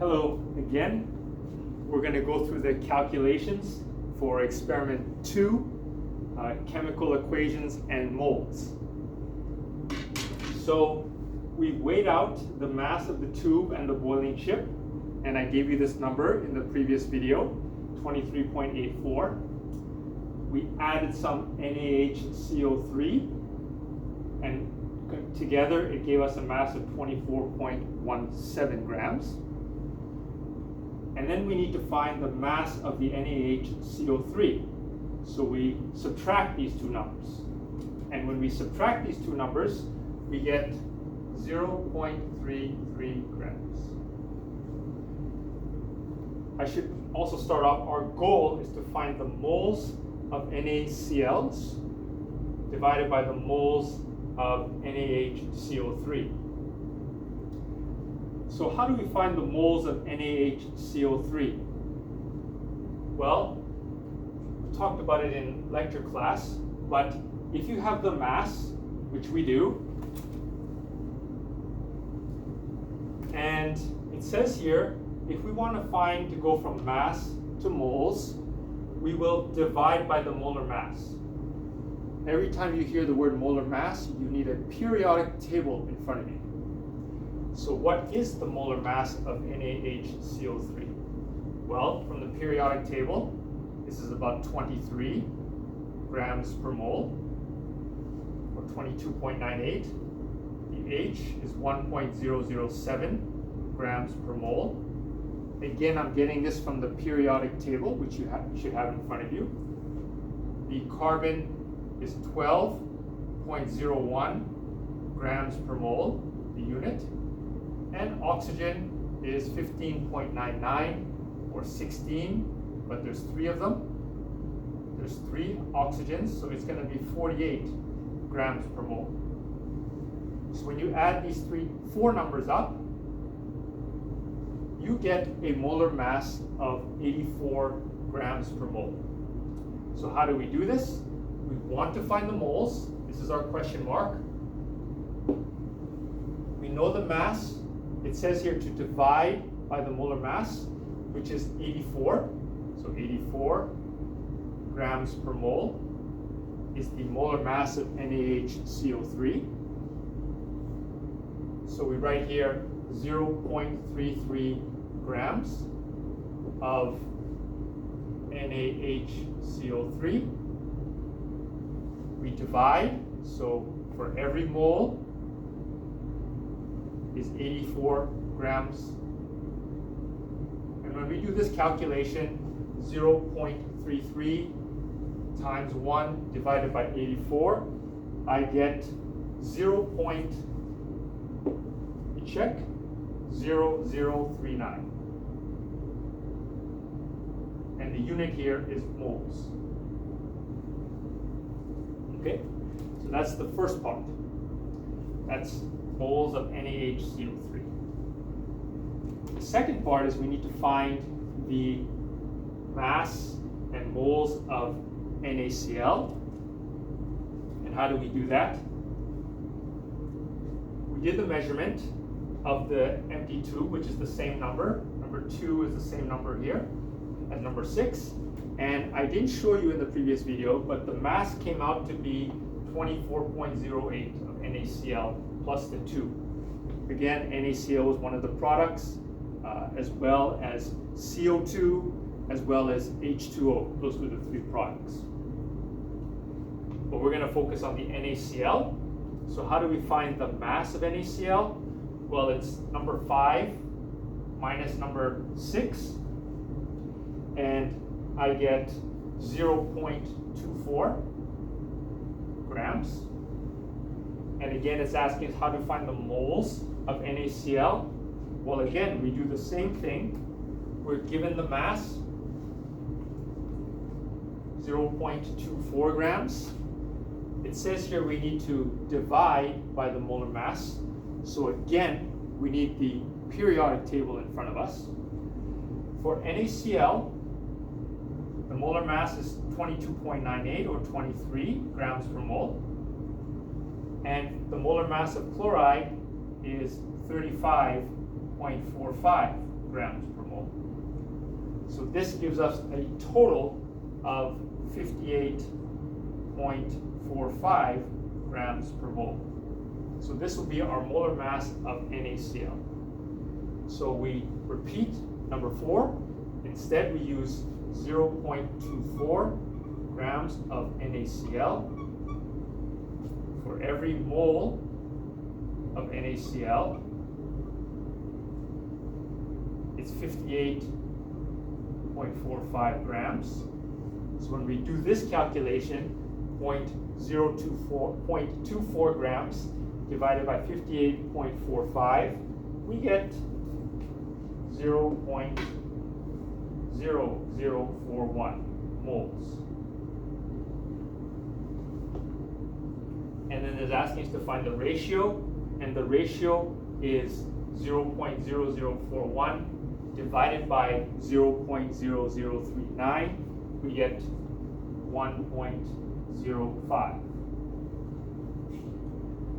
Hello again. We're going to go through the calculations for experiment 2, chemical equations and moles. So we weighed out the mass of the tube and the boiling chip, and I gave you this number in the previous video, 23.84. We added some NaHCO3, and together it gave us a mass of 24.17 grams. And then we need to find the mass of the NaHCO3. So we subtract these two numbers. And when we subtract these two numbers, we get 0.33 grams. I should also start off, our goal is to find the moles of NaCl divided by the moles of NaHCO3. So how do we find the moles of NaHCO3? Well, we talked about it in lecture class, but if you have the mass, which we do, and it says here, if we want to go from mass to moles, we will divide by the molar mass. Every time you hear the word molar mass, you need a periodic table in front of you. So what is the molar mass of NaHCO3? Well, from the periodic table, this is about 23 grams per mole, or 22.98. The H is 1.007 grams per mole. Again, I'm getting this from the periodic table, which you should have in front of you. The carbon is 12.01 grams per mole, the unit. And oxygen is 15.99 or 16, but there's 3 of them. There's 3 oxygens, so it's going to be 48 grams per mole. So when you add these 4 numbers up, you get a molar mass of 84 grams per mole. So how do we do this? We want to find the moles. This is our question mark. We know the mass. It says here to divide by the molar mass, which is 84. So 84 grams per mole is the molar mass of NaHCO3. So we write here 0.33 grams of NaHCO3. We divide, so for every mole is 84 grams. And when we do this calculation, 0.33 times 1 divided by 84, I get 0.0039. And the unit here is moles. Okay, so that's the first part. That's moles of NaHCO3. The second part is we need to find the mass and moles of NaCl. And how do we do that? We did the measurement of the empty tube, which is the same number. Number 2 is the same number here as number 6. And I didn't show you in the previous video, but the mass came out to be 24.08 of NaCl plus the 2. Again, NaCl is one of the products, as well as CO2, as well as H2O. Those were the 3 products. But we're going to focus on the NaCl. So how do we find the mass of NaCl? Well, it's number 5 minus number 6, and I get 0.24 grams. And again, it's asking us how to find the moles of NaCl. Well, again, we do the same thing. We're given the mass, 0.24 grams. It says here we need to divide by the molar mass. So again, we need the periodic table in front of us. For NaCl, the molar mass is 22.98 or 23 grams per mole. And the molar mass of chloride is 35.45 grams per mole. So this gives us a total of 58.45 grams per mole. So this will be our molar mass of NaCl. So we repeat number 4. Instead, we use 0.24 grams of NaCl for every mole of NaCl. It's 58.45 grams. So when we do this calculation, 0.24 grams divided by 58.45, we get 0.0041 moles. And then it's asking us to find the ratio, and the ratio is 0.0041 divided by 0.0039, we get 1.05,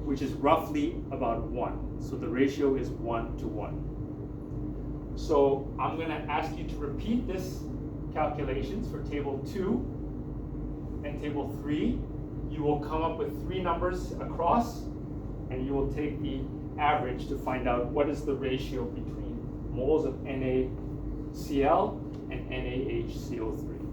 which is roughly about 1. So the ratio is 1 to 1. So I'm going to ask you to repeat this calculations for table 2 and table 3. You will come up with 3 numbers across, and you will take the average to find out what is the ratio between moles of NaCl and NaHCO3.